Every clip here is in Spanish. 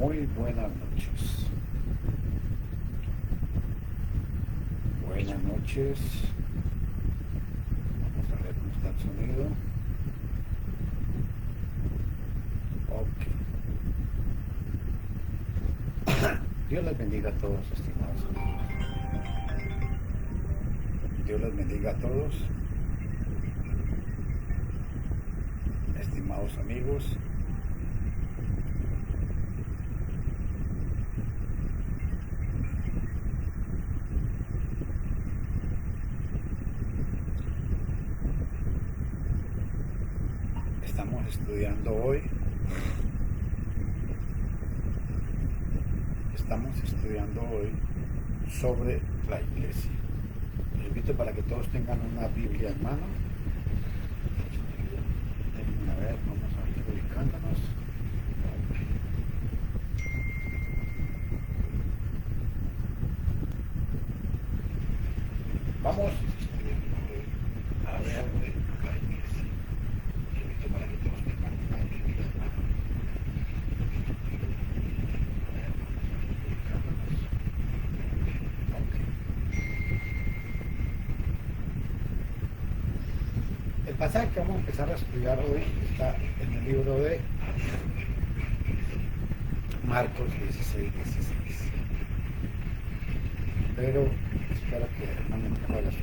Muy buenas noches. Buenas noches. Vamos a ver cómo está el sonido. Ok. Dios les bendiga a todos, estimados amigos. Dios les bendiga a todos, estimados amigos. Estamos estudiando hoy. Sobre la iglesia. Les invito para que todos tengan una Biblia en mano. A ver, vamos a ir ubicándonos. Vamos a ver la iglesia. Les invito para que todos tengan una Biblia en mano. El pasaje que vamos a empezar a estudiar hoy está en el libro de Marcos 16:16. Pero espero que no me puedas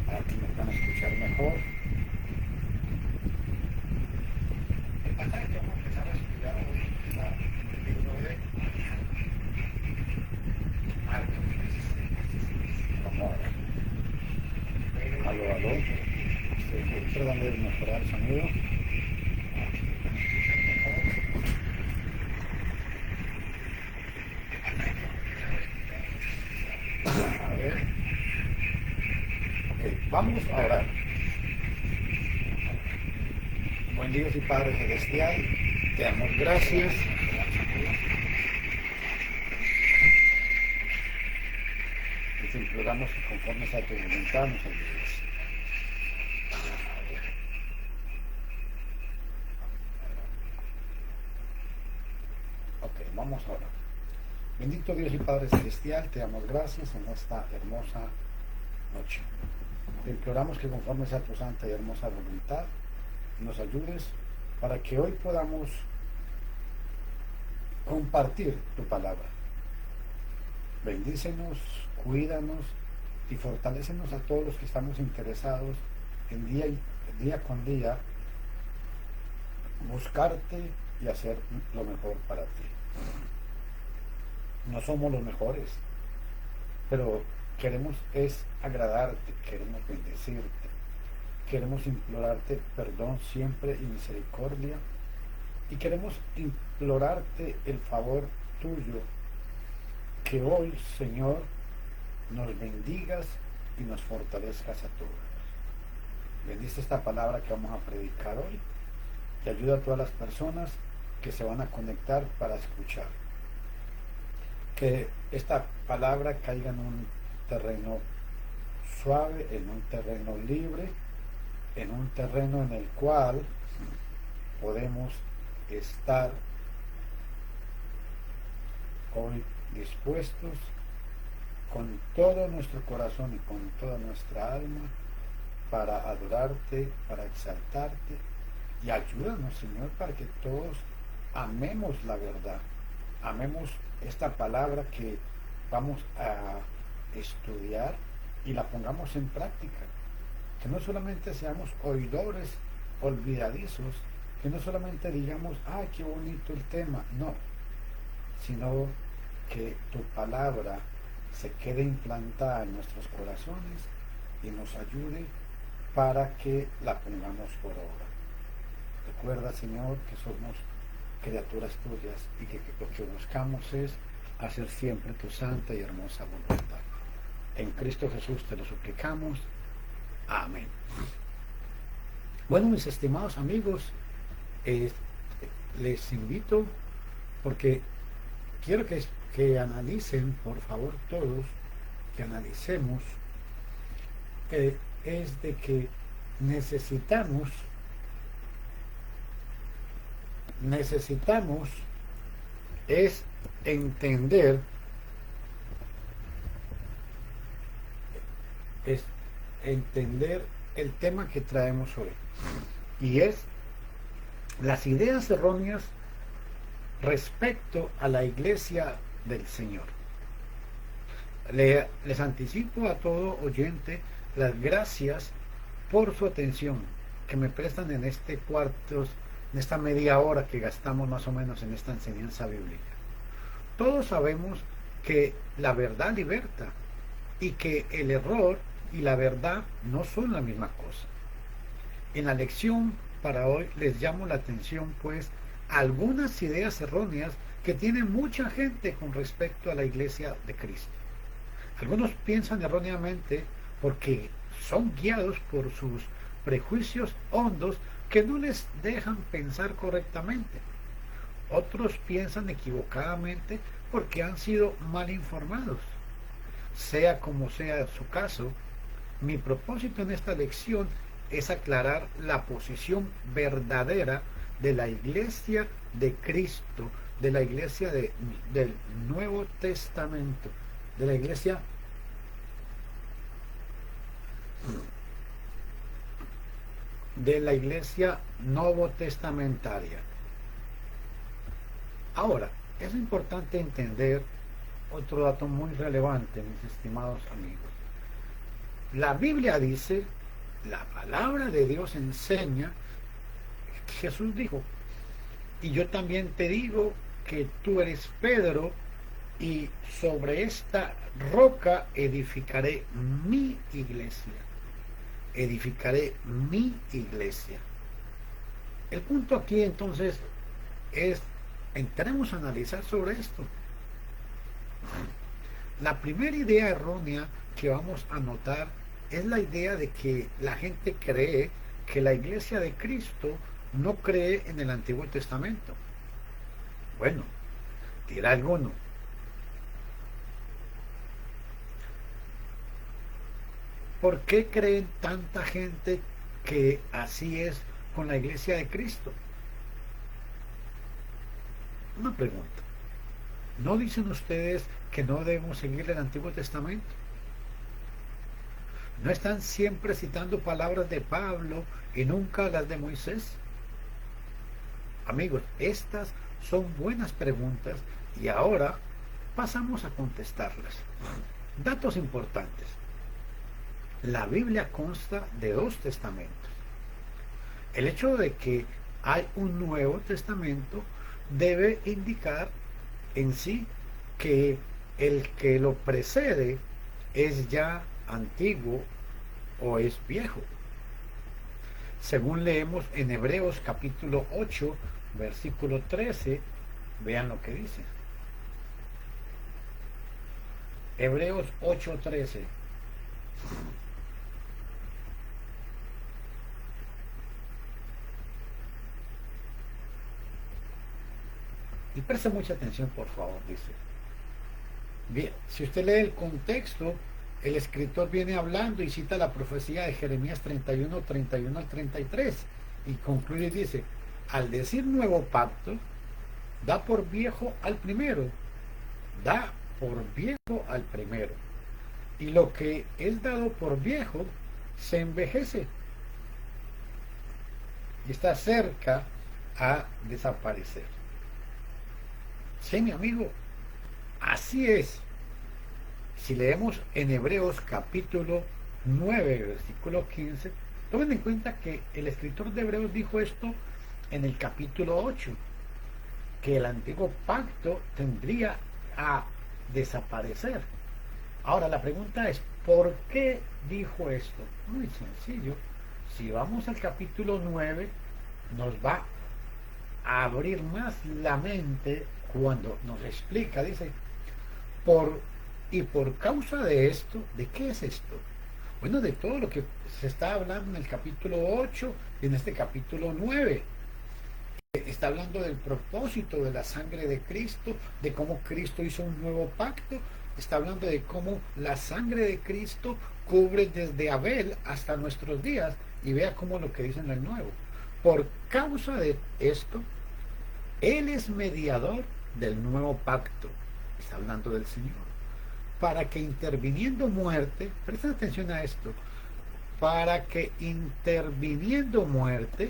para que me puedan escuchar mejor. El pasaje que vamos a empezar a estudiar hoy está en el libro de Marcos 16:16. Vamos a ver. Aló. Estoy tratando de mejorar el sonido. A ver. Ok, vamos a orar. Buen Dios y Padre Celestial, te damos gracias. Y te imploramos que conforme a tu voluntad nos ayudes. Ok, vamos a orar. Bendito Dios y Padre Celestial, te damos gracias en esta hermosa noche. Te imploramos que conforme a tu santa y hermosa voluntad nos ayudes para que hoy podamos compartir tu palabra. Bendícenos, cuídanos y fortalécenos a todos los que estamos interesados en día con día buscarte y hacer lo mejor para ti. No somos los mejores, pero queremos es agradarte, queremos bendecirte, queremos implorarte perdón siempre y misericordia, y queremos implorarte el favor tuyo, que hoy, Señor, nos bendigas y nos fortalezcas a todos. Bendice esta palabra que vamos a predicar hoy y ayuda a todas las personas que se van a conectar para escuchar. Que esta palabra caiga en un terreno suave, en un terreno libre, en un terreno en el cual podemos estar hoy dispuestos con todo nuestro corazón y con toda nuestra alma para adorarte, para exaltarte, y ayúdanos, Señor, para que todos amemos la verdad, amemos esta palabra que vamos a estudiar y la pongamos en práctica. Que no solamente seamos oidores olvidadizos, que no solamente digamos, ¡ay, qué bonito el tema! No, sino que tu palabra se quede implantada en nuestros corazones y nos ayude para que la pongamos por obra. Recuerda, Señor, que somos criaturas tuyas y que lo que buscamos es hacer siempre tu santa y hermosa voluntad. En Cristo Jesús te lo suplicamos. Amén. Bueno, mis estimados amigos, les invito porque quiero que analicen, por favor, todos, que analicemos, es de que necesitamos necesitamos es entender, es entender el tema que traemos hoy, y es las ideas erróneas respecto a la iglesia del Señor. Les anticipo a todo oyente las gracias por su atención que me prestan en este cuarto, en esta media hora que gastamos más o menos en esta enseñanza bíblica. Todos sabemos que la verdad liberta y que el error y la verdad no son la misma cosa. En la lección para hoy les llamo la atención pues a algunas ideas erróneas que tiene mucha gente con respecto a la iglesia de Cristo. Algunos piensan erróneamente porque son guiados por sus prejuicios hondos que no les dejan pensar correctamente. Otros piensan equivocadamente porque han sido mal informados. Sea como sea su caso, mi propósito en esta lección es aclarar la posición verdadera de la iglesia de Cristo, de la iglesia del Nuevo Testamento, de la iglesia novotestamentaria. Ahora, es importante entender otro dato muy relevante, mis estimados amigos. La Biblia dice, la palabra de Dios enseña, Jesús dijo, y yo también te digo que tú eres Pedro, y sobre esta roca edificaré mi iglesia. Edificaré mi iglesia. El punto aquí entonces es, entremos a analizar sobre esto. La primera idea errónea que vamos a notar es la idea de que la gente cree que la iglesia de Cristo no cree en el Antiguo Testamento. Bueno, dirá alguno, ¿por qué creen tanta gente que así es con la iglesia de Cristo? Una pregunta. ¿No dicen ustedes que no debemos seguir el Antiguo Testamento? ¿No están siempre citando palabras de Pablo y nunca las de Moisés? Amigos, estas son buenas preguntas y ahora pasamos a contestarlas. Datos importantes. La Biblia consta de 2 testamentos. El hecho de que hay un Nuevo Testamento debe indicar en sí que el que lo precede es ya antiguo o es viejo. Según leemos en Hebreos capítulo 8, versículo 13, vean lo que dice. Hebreos 8:13. Y preste mucha atención, por favor, dice. Bien, si usted lee el contexto, el escritor viene hablando y cita la profecía de Jeremías 31 al 33, y concluye y dice, al decir nuevo pacto, da por viejo al primero, da por viejo al primero, y lo que es dado por viejo se envejece y está cerca a desaparecer. Sí, mi amigo, así es. Si leemos en Hebreos capítulo 9, versículo 15, tomen en cuenta que el escritor de Hebreos dijo esto en el capítulo 8, que el antiguo pacto tendría a desaparecer. Ahora la pregunta es, ¿por qué dijo esto? Muy sencillo. Si vamos al capítulo 9, nos va a abrir más la mente cuando nos explica, dice, por causa de esto, ¿de qué es esto? Bueno, de todo lo que se está hablando en el capítulo 8 y en este capítulo 9. Está hablando del propósito de la sangre de Cristo, de cómo Cristo hizo un nuevo pacto. Está hablando de cómo la sangre de Cristo cubre desde Abel hasta nuestros días. Y vea cómo lo que dice en el nuevo. Por causa de esto, Él es mediador del nuevo pacto, está hablando del Señor, para que interviniendo muerte, presten atención a esto, para que interviniendo muerte,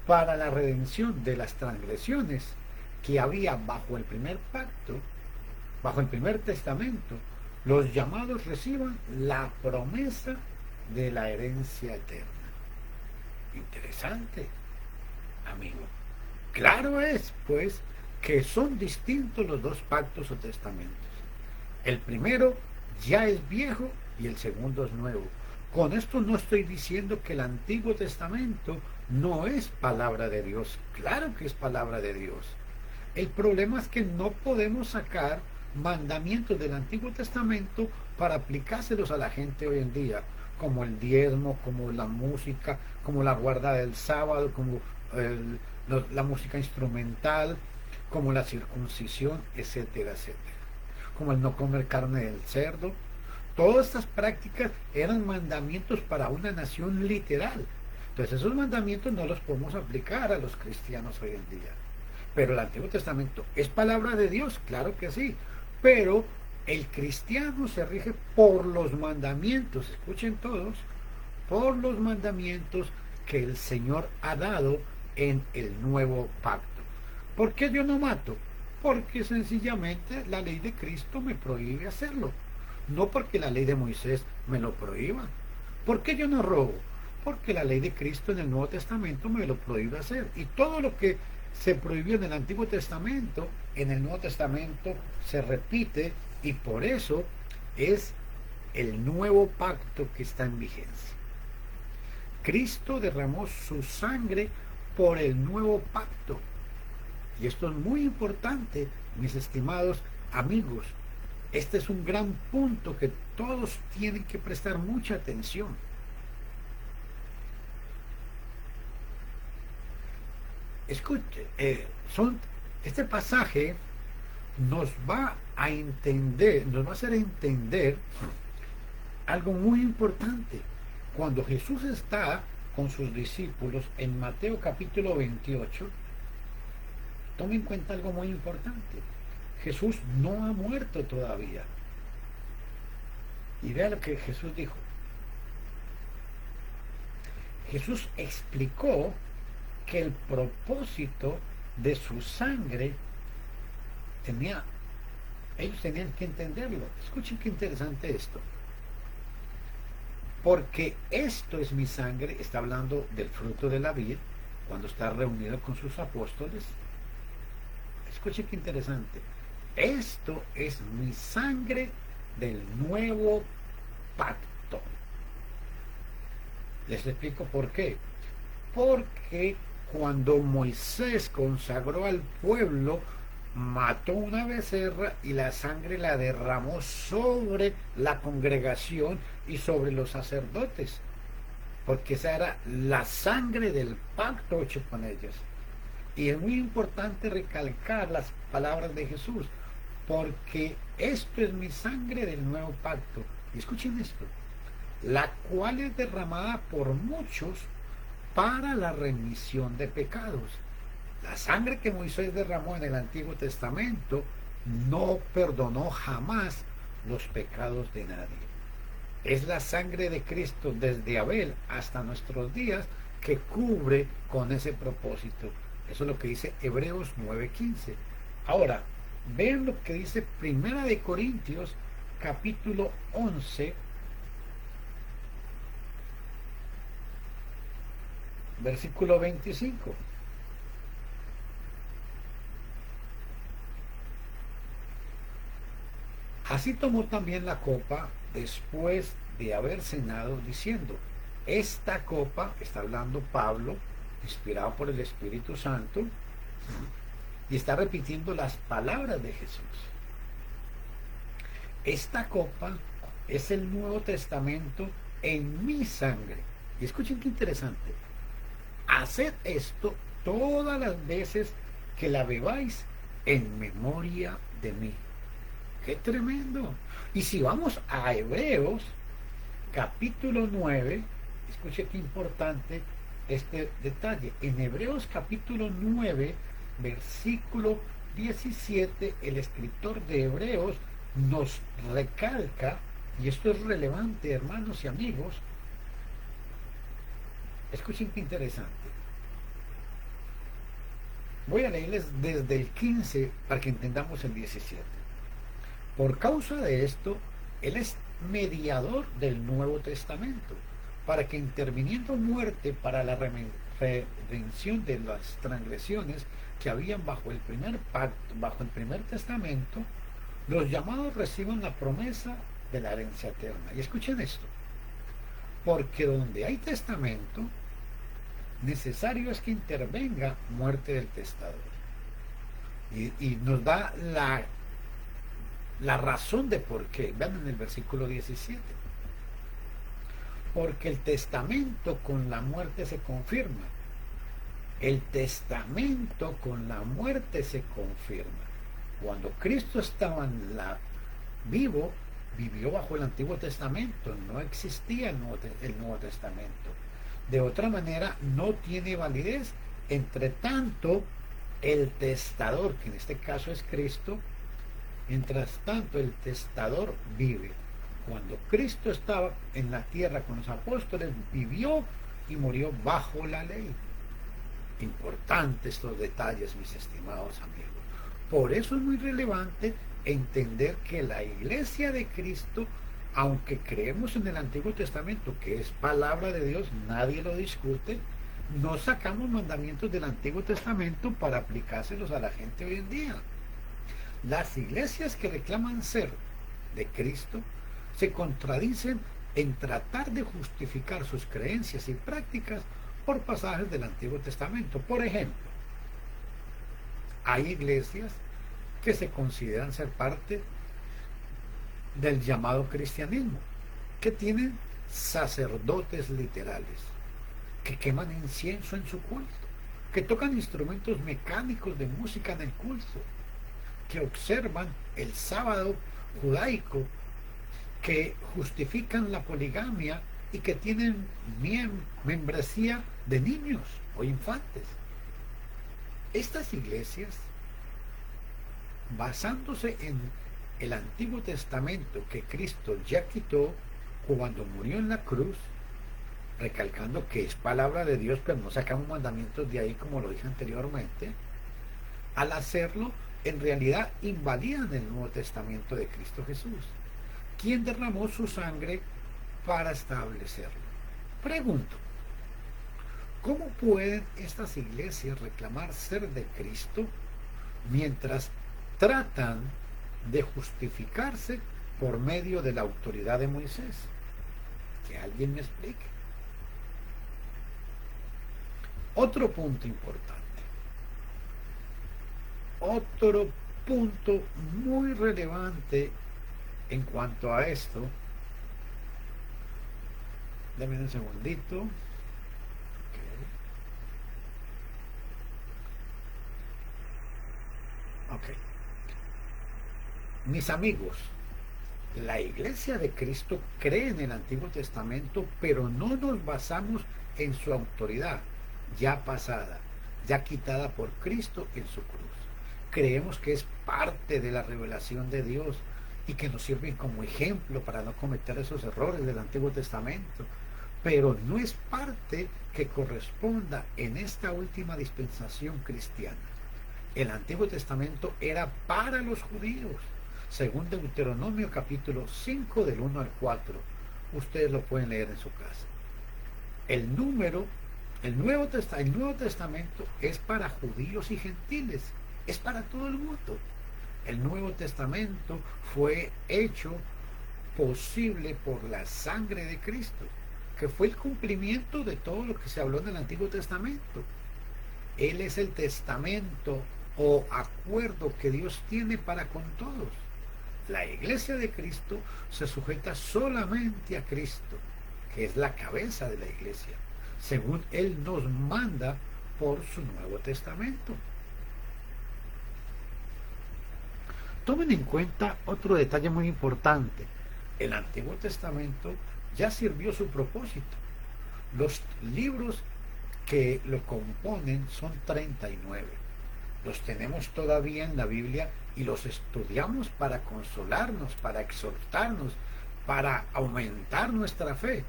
para la redención de las transgresiones que había bajo el primer pacto, bajo el primer testamento, los llamados reciban la promesa de la herencia eterna. Interesante, amigo. Claro es, pues, que son distintos los dos pactos o testamentos. El primero ya es viejo y el segundo es nuevo. Con esto no estoy diciendo que el Antiguo Testamento no es palabra de Dios. Claro que es palabra de Dios. El problema es que no podemos sacar mandamientos del Antiguo Testamento para aplicárselos a la gente hoy en día, como el diezmo, como la música, como la guarda del sábado, como la música instrumental, como la circuncisión, etcétera, etcétera, como el no comer carne del cerdo. Todas estas prácticas eran mandamientos para una nación literal. Entonces esos mandamientos no los podemos aplicar a los cristianos hoy en día. Pero el Antiguo Testamento es palabra de Dios, claro que sí, pero el cristiano se rige por los mandamientos, escuchen todos, por los mandamientos que el Señor ha dado en el nuevo pacto. ¿Por qué yo no mato? Porque sencillamente la ley de Cristo me prohíbe hacerlo, no porque la ley de Moisés me lo prohíba. ¿Por qué yo no robo? Porque la ley de Cristo en el Nuevo Testamento me lo prohíbe hacer. Y todo lo que se prohibió en el Antiguo Testamento, en el Nuevo Testamento se repite, y por eso es el nuevo pacto que está en vigencia. Cristo derramó su sangre por el nuevo pacto. Y esto es muy importante, mis estimados amigos. Este es un gran punto que todos tienen que prestar mucha atención. Escuche, este pasaje nos va a entender, nos va a hacer entender algo muy importante. Cuando Jesús está con sus discípulos en Mateo capítulo 28, tome en cuenta algo muy importante. Jesús no ha muerto todavía. Y vea lo que Jesús dijo. Jesús explicó que el propósito de su sangre ellos tenían que entenderlo. Escuchen qué interesante esto. Porque esto es mi sangre, está hablando del fruto de la vid, cuando está reunido con sus apóstoles. Escuchen qué interesante. Esto es mi sangre del nuevo pacto. Les explico por qué. Porque cuando Moisés consagró al pueblo, mató una becerra y la sangre la derramó sobre la congregación y sobre los sacerdotes, porque esa era la sangre del pacto hecho con ellos. Y es muy importante recalcar las palabras de Jesús, porque esto es mi sangre del nuevo pacto. Y escuchen esto, la cual es derramada por muchos para la remisión de pecados. La sangre que Moisés derramó en el Antiguo Testamento no perdonó jamás los pecados de nadie. Es la sangre de Cristo desde Abel hasta nuestros días que cubre con ese propósito. Eso es lo que dice Hebreos 9:15. Ahora, vean lo que dice Primera de Corintios capítulo 11, versículo 25. Así tomó también la copa después de haber cenado, diciendo, esta copa, está hablando Pablo, inspirado por el Espíritu Santo, y está repitiendo las palabras de Jesús. Esta copa es el Nuevo Testamento en mi sangre. Y escuchen qué interesante. Haced esto todas las veces que la bebáis en memoria de mí. ¡Qué tremendo! Y si vamos a Hebreos, capítulo 9, escuche qué importante este detalle. En Hebreos capítulo 9, versículo 17, el escritor de Hebreos nos recalca, y esto es relevante, hermanos y amigos, escuchen qué interesante. Voy a leerles desde el 15 para que entendamos el 17. Por causa de esto, Él es mediador del Nuevo Testamento, para que interviniendo muerte para la redención de las transgresiones que habían bajo el primer pacto, bajo el primer testamento, los llamados reciban la promesa de la herencia eterna. Y escuchen esto, porque donde hay testamento, necesario es que intervenga muerte del testador. Y nos da la razón de por qué. Vean en el versículo 17. Porque el testamento con la muerte se confirma. El testamento con la muerte se confirma. Cuando Cristo estaba vivo, vivió bajo el Antiguo Testamento. No existía el Nuevo Testamento. De otra manera, no tiene validez. Entre tanto, el testador, que en este caso es Cristo, mientras tanto el testador vive. Cuando Cristo estaba en la tierra con los apóstoles, vivió y murió bajo la ley. Importantes estos detalles, mis estimados amigos. Por eso es muy relevante entender que la iglesia de Cristo, aunque creemos en el Antiguo Testamento, que es palabra de Dios, nadie lo discute, no sacamos mandamientos del Antiguo Testamento para aplicárselos a la gente hoy en día. Las iglesias que reclaman ser de Cristo se contradicen en tratar de justificar sus creencias y prácticas por pasajes del Antiguo Testamento. Por ejemplo, hay iglesias que se consideran ser parte del llamado cristianismo, que tienen sacerdotes literales, que queman incienso en su culto, que tocan instrumentos mecánicos de música en el culto, que observan el sábado judaico, que justifican la poligamia y que tienen membresía de niños o infantes. Estas iglesias, basándose en el Antiguo Testamento que Cristo ya quitó cuando murió en la cruz, recalcando que es palabra de Dios, pero no sacamos mandamientos de ahí como lo dije anteriormente, al hacerlo, en realidad invalidan el Nuevo Testamento de Cristo Jesús, quien derramó su sangre para establecerlo. Pregunto, ¿cómo pueden estas iglesias reclamar ser de Cristo mientras tratan de justificarse por medio de la autoridad de Moisés? Que alguien me explique. Otro punto importante, otro punto muy relevante en cuanto a esto. Dame un segundito. Ok. Mis amigos, la iglesia de Cristo cree en el Antiguo Testamento, pero no nos basamos en su autoridad ya pasada, ya quitada por Cristo en su cruz. Creemos que es parte de la revelación de Dios y que nos sirven como ejemplo para no cometer esos errores del Antiguo Testamento, pero no es parte que corresponda en esta última dispensación cristiana. El Antiguo Testamento era para los judíos, según Deuteronomio capítulo 5 del 1 al 4. Ustedes lo pueden leer en su casa. El Nuevo Testamento es para judíos y gentiles, es para todo el mundo. El Nuevo Testamento fue hecho posible por la sangre de Cristo, que fue el cumplimiento de todo lo que se habló en el Antiguo Testamento. Él es el testamento o acuerdo que Dios tiene para con todos. La iglesia de Cristo se sujeta solamente a Cristo, que es la cabeza de la iglesia, según Él nos manda por su Nuevo Testamento. Tomen en cuenta otro detalle muy importante. El Antiguo Testamento ya sirvió su propósito. Los libros que lo componen son 39. Los tenemos todavía en la Biblia y los estudiamos para consolarnos, para exhortarnos, para aumentar nuestra fe,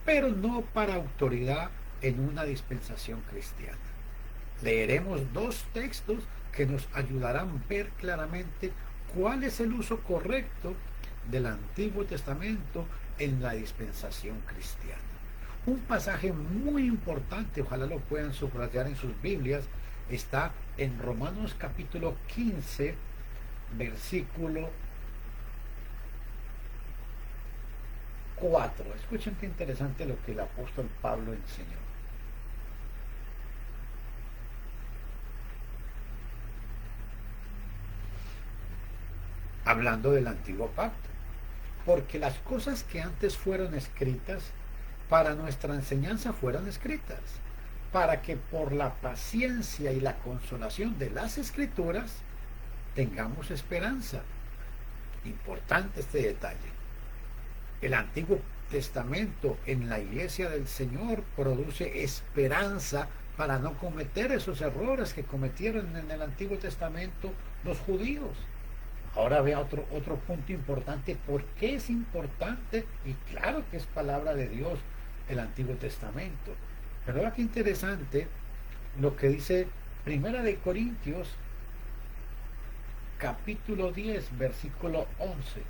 pero no para autoridad en una dispensación cristiana. Leeremos dos textos que nos ayudarán a ver claramente cuál es el uso correcto del Antiguo Testamento en la dispensación cristiana. Un pasaje muy importante, ojalá lo puedan subrayar en sus Biblias, está en Romanos capítulo 15, versículo 4. Escuchen qué interesante lo que el apóstol Pablo enseñó. Hablando del antiguo pacto. Porque las cosas que antes fueron escritas para nuestra enseñanza fueron escritas, para que por la paciencia y la consolación de las escrituras tengamos esperanza. Importante este detalle. El Antiguo Testamento en la iglesia del Señor produce esperanza para no cometer esos errores que cometieron en el Antiguo Testamento los judíos. Ahora vea otro punto importante. ¿Por qué es importante? Y claro que es palabra de Dios el Antiguo Testamento. Pero ahora qué interesante lo que dice Primera de Corintios capítulo 10 versículo 11.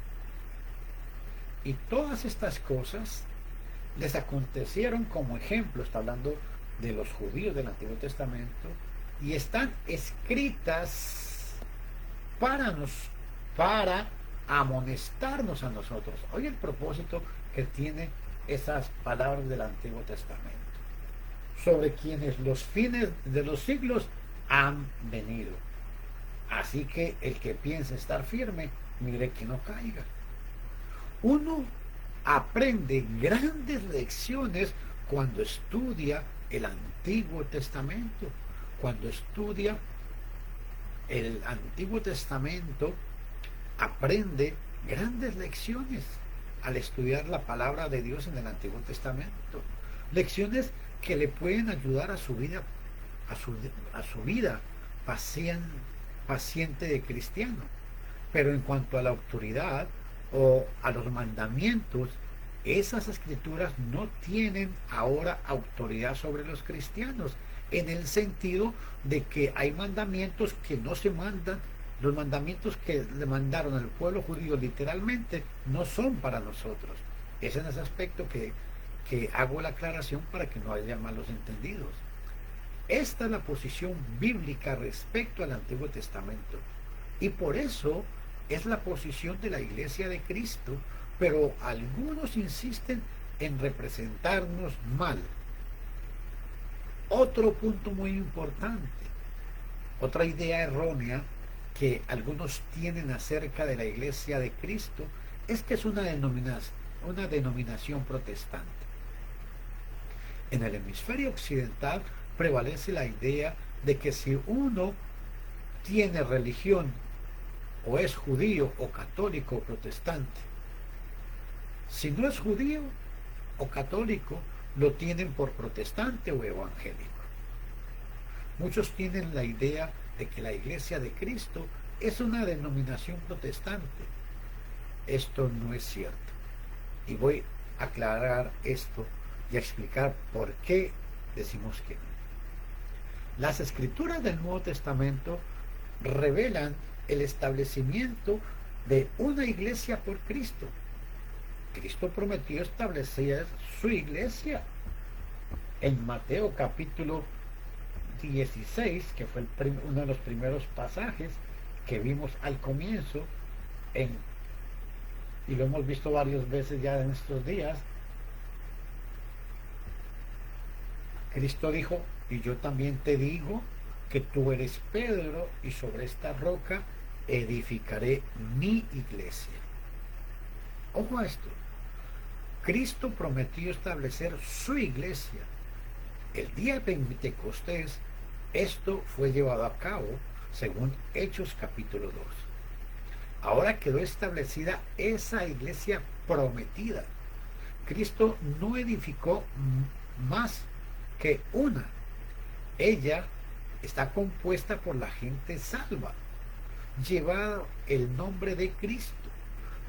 Y todas estas cosas les acontecieron como ejemplo, está hablando de los judíos del Antiguo Testamento, y están escritas para amonestarnos a nosotros. Oye el propósito que tiene esas palabras del Antiguo Testamento, sobre quienes los fines de los siglos han venido. Así que el que piense estar firme, mire que no caiga. Uno aprende grandes lecciones cuando estudia el Antiguo Testamento. Cuando estudia el Antiguo Testamento, aprende grandes lecciones al estudiar la palabra de Dios en el Antiguo Testamento. Lecciones que le pueden ayudar a su vida, a su vida paciente de cristiano. Pero en cuanto a la autoridad o a los mandamientos, esas escrituras no tienen ahora autoridad sobre los cristianos, en el sentido de que hay mandamientos que no se mandan. Los mandamientos que le mandaron al pueblo judío literalmente no son para nosotros. Es en ese aspecto que hago la aclaración para que no haya malos entendidos. Esta es la posición bíblica respecto al Antiguo Testamento, y por eso es la posición de la Iglesia de Cristo, pero algunos insisten en representarnos mal. Otro punto muy importante, otra idea errónea que algunos tienen acerca de la Iglesia de Cristo, es que es una denominación protestante. En el hemisferio occidental prevalece la idea de que si uno tiene religión, o es judío o católico o protestante, si no es judío o católico, lo tienen por protestante o evangélico. Muchos tienen la idea de que la Iglesia de Cristo es una denominación protestante. Esto no es cierto, y voy a aclarar esto y a explicar por qué decimos que no. Las escrituras del Nuevo Testamento revelan el establecimiento de una iglesia por Cristo. Cristo prometió establecer su iglesia. En Mateo capítulo 16, que fue uno de los primeros pasajes que vimos al comienzo, y lo hemos visto varias veces ya en estos días, Cristo dijo: y yo también te digo que tú eres Pedro, y sobre esta roca edificaré mi iglesia. Ojo a esto. Cristo prometió establecer su iglesia. El día de Pentecostés, esto fue llevado a cabo según Hechos capítulo 2. Ahora quedó establecida esa iglesia prometida. Cristo no edificó más que una. Ella está compuesta por la gente salva, lleva el nombre de Cristo.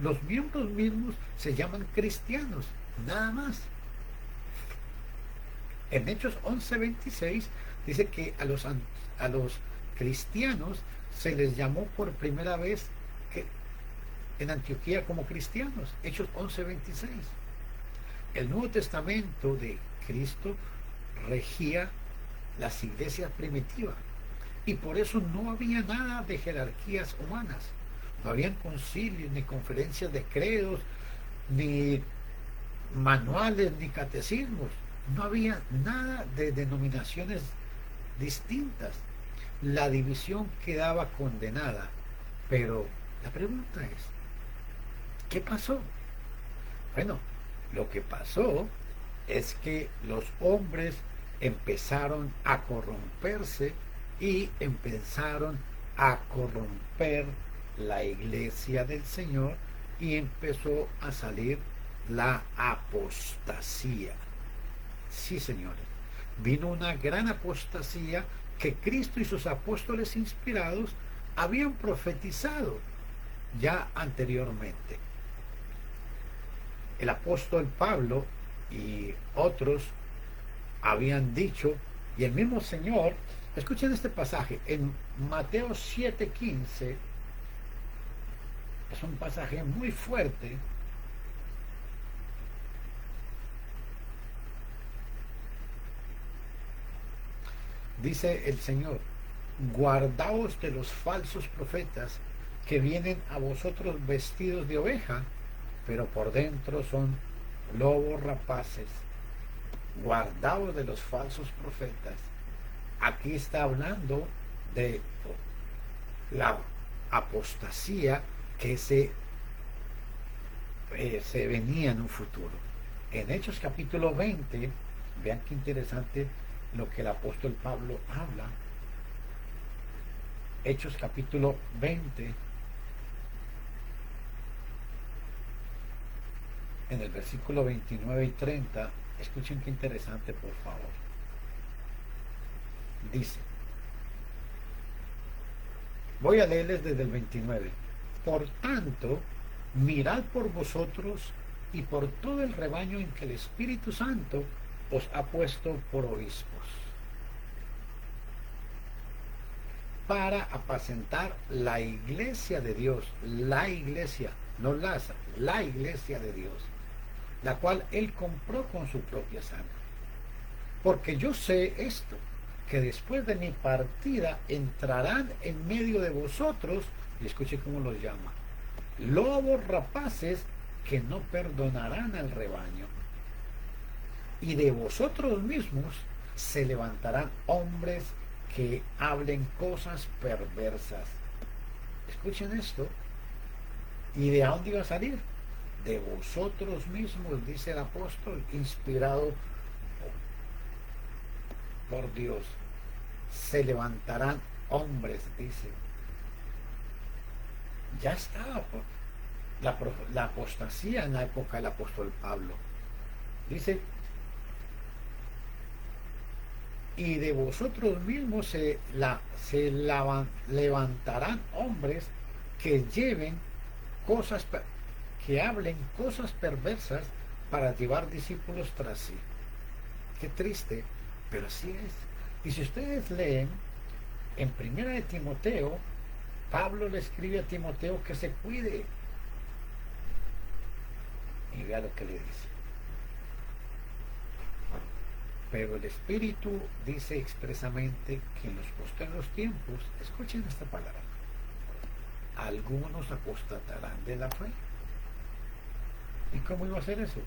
Los miembros mismos se llaman cristianos, nada más. En Hechos 11:26 dice que a los cristianos se les llamó por primera vez en Antioquía como cristianos. Hechos 11:26. El Nuevo Testamento de Cristo regía las iglesias primitivas y por eso no había nada de jerarquías humanas. No habían concilios, ni conferencias de credos, ni manuales, ni catecismos. No había nada de denominaciones distintas. La división quedaba condenada. Pero la pregunta es, ¿qué pasó? Bueno, lo que pasó es que los hombres empezaron a corromperse y empezaron a corromper la iglesia del Señor y empezó a salir la apostasía. Sí, señores, vino una gran apostasía que Cristo y sus apóstoles inspirados habían profetizado ya anteriormente. El apóstol Pablo y otros habían dicho, y el mismo Señor, escuchen este pasaje, en Mateo 7:15, es un pasaje muy fuerte. Dice el Señor, guardaos de los falsos profetas que vienen a vosotros vestidos de oveja, pero por dentro son lobos rapaces. Guardaos de los falsos profetas. Aquí está hablando de la apostasía que se venía en un futuro. En Hechos capítulo 20, vean qué interesante lo que el apóstol Pablo habla. Hechos capítulo 20, en el versículo 29 y 30, escuchen qué interesante, por favor. Dice, voy a leerles desde el 29. Por tanto, mirad por vosotros y por todo el rebaño en que el Espíritu Santo os ha puesto por obispos, para apacentar la iglesia de Dios, la iglesia, no la iglesia de Dios, la cual Él compró con su propia sangre. Porque yo sé esto, que después de mi partida entrarán en medio de vosotros, y escuche cómo los llama, lobos rapaces que no perdonarán al rebaño. Y de vosotros mismos se levantarán hombres que hablen cosas perversas. Escuchen esto. ¿Y de dónde iba a salir? De vosotros mismos, dice el apóstol, inspirado por Dios. Se levantarán hombres, dice. Ya estaba la apostasía en la época del apóstol Pablo. Dice, y de vosotros mismos se levantarán hombres que lleven cosas, que hablen cosas perversas para llevar discípulos tras sí. Qué triste, pero así es. Y si ustedes leen en Primera de Timoteo, Pablo le escribe a Timoteo que se cuide. Y vea lo que le dice. Pero el Espíritu dice expresamente que en los postreros tiempos, escuchen esta palabra, algunos apostatarán de la fe. ¿Y cómo iba a hacer eso?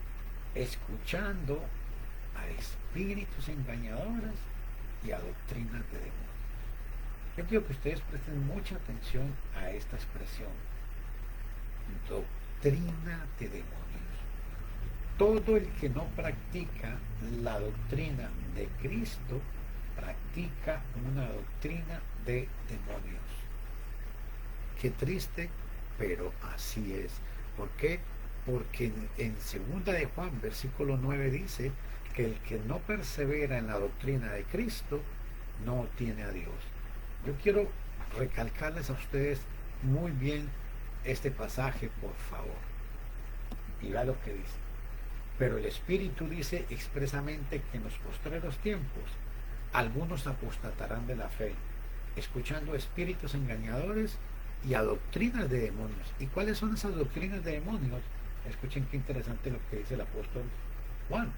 Escuchando a espíritus engañadores y a doctrinas de demonios. Yo quiero que ustedes presten mucha atención a esta expresión, doctrina de demonios. Todo el que no practica la doctrina de Cristo practica una doctrina de demonios. Qué triste, pero así es. ¿Por qué? porque en segunda de Juan, versículo 9 dice que el que no persevera en la doctrina de Cristo no tiene a Dios. Yo quiero recalcarles a ustedes muy bien este pasaje, por favor. Y vea lo que dice. Pero el Espíritu dice expresamente que en los postreros tiempos algunos apostatarán de la fe, escuchando espíritus engañadores y a doctrinas de demonios. ¿Y cuáles son esas doctrinas de demonios? Escuchen qué interesante lo que dice el apóstol Juan.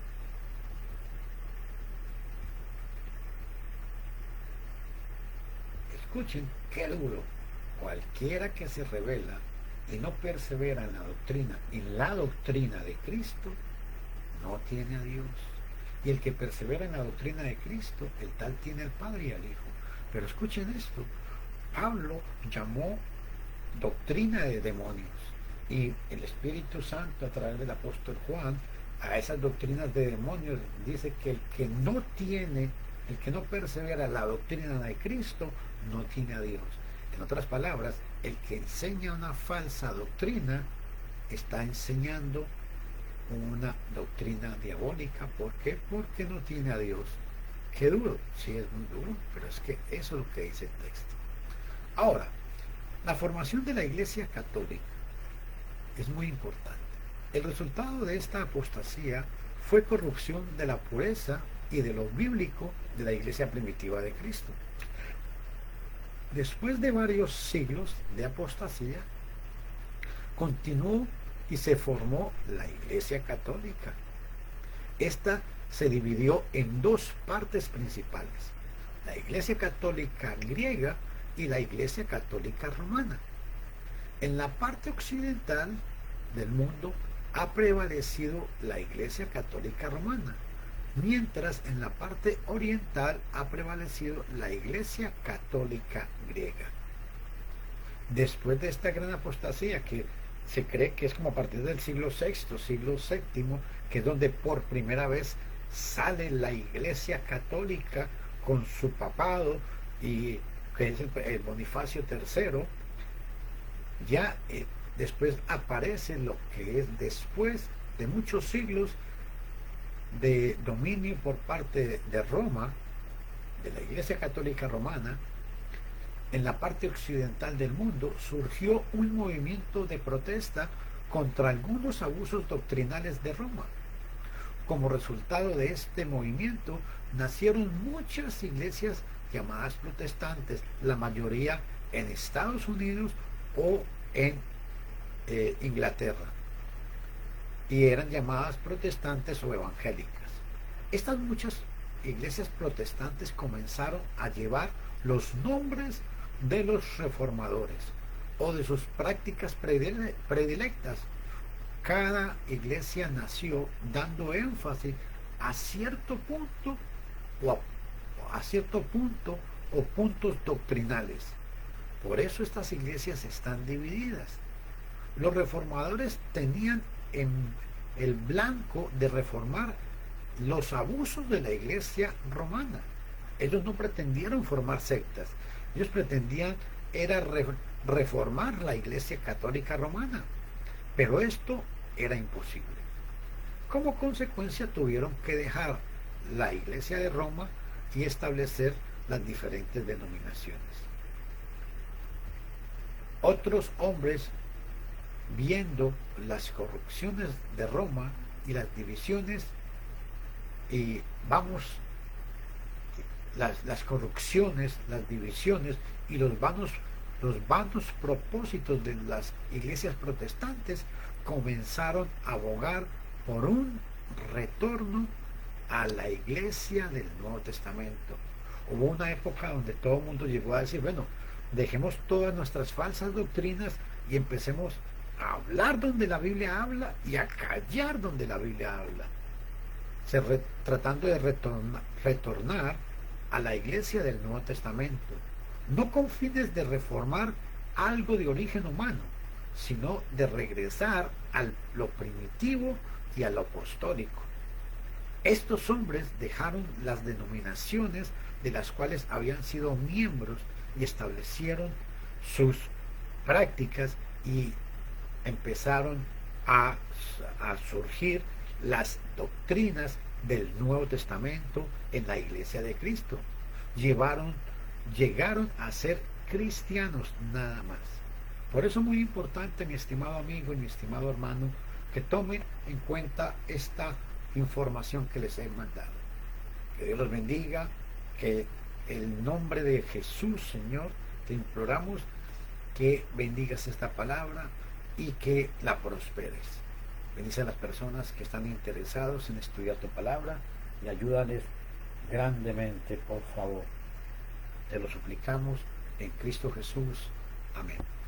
Escuchen qué duro. Cualquiera que se revela y no persevera en la doctrina de Cristo, no tiene a Dios. Y el que persevera en la doctrina de Cristo, el tal tiene al Padre y al Hijo. Pero escuchen esto, Pablo llamó doctrina de demonios, y el Espíritu Santo a través del apóstol Juan a esas doctrinas de demonios dice que el que no persevera en la doctrina de Cristo no tiene a Dios. En otras palabras, el que enseña una falsa doctrina está enseñando una doctrina diabólica. ¿Por qué? Porque no tiene a Dios. Qué duro, sí, es muy duro, pero es que eso es lo que dice el texto. Ahora, la formación de la Iglesia Católica es muy importante. El resultado de esta apostasía fue corrupción de la pureza y de lo bíblico de la Iglesia primitiva de Cristo. Después de varios siglos de apostasía, continuó y se formó la Iglesia Católica. Esta se dividió en dos partes principales: la Iglesia Católica griega y la Iglesia Católica romana. En la parte occidental del mundo ha prevalecido la Iglesia Católica romana, mientras en la parte oriental ha prevalecido la Iglesia Católica griega. Después de esta gran apostasía, que se cree que es como a partir del siglo VI, siglo VII, que es donde por primera vez sale la Iglesia Católica con su papado, y que es el Bonifacio III, ya después aparece lo que es después de muchos siglos de dominio por parte de Roma, de la Iglesia Católica Romana. En la parte occidental del mundo surgió un movimiento de protesta contra algunos abusos doctrinales de Roma. Como resultado de este movimiento nacieron muchas iglesias llamadas protestantes, la mayoría en Estados Unidos o en Inglaterra, y eran llamadas protestantes o evangélicas. Estas muchas iglesias protestantes comenzaron a llevar los nombres de los reformadores o de sus prácticas predilectas. Cada iglesia nació dando énfasis a cierto punto o puntos doctrinales. Por eso estas iglesias están divididas. Los reformadores tenían en el blanco de reformar los abusos de la iglesia romana. Ellos no pretendieron formar sectas, ellos pretendían era reformar la Iglesia Católica Romana, pero esto era imposible. Como consecuencia tuvieron que dejar la Iglesia de Roma y establecer las diferentes denominaciones. Otros hombres, viendo las corrupciones de Roma y las divisiones, y las corrupciones, las divisiones y los vanos propósitos de las iglesias protestantes, comenzaron a abogar por un retorno a la iglesia del Nuevo Testamento. Hubo una época donde todo el mundo llegó a decir, bueno, dejemos todas nuestras falsas doctrinas y empecemos a hablar donde la Biblia habla y a callar donde la Biblia habla, tratando de retornar a la iglesia del Nuevo Testamento, no con fines de reformar algo de origen humano, sino de regresar a lo primitivo y a lo apostólico. Estos hombres dejaron las denominaciones de las cuales habían sido miembros y establecieron sus prácticas y empezaron a, a surgir las doctrinas del Nuevo Testamento en la Iglesia de Cristo. Llegaron a ser cristianos nada más. Por eso es muy importante, mi estimado amigo y mi estimado hermano, que tomen en cuenta esta información que les he mandado. Que Dios los bendiga, que el nombre de Jesús, Señor, te imploramos que bendigas esta palabra y que la prosperes. Bendice a las personas que están interesados en estudiar tu palabra y ayúdales grandemente, por favor. Te lo suplicamos en Cristo Jesús. Amén.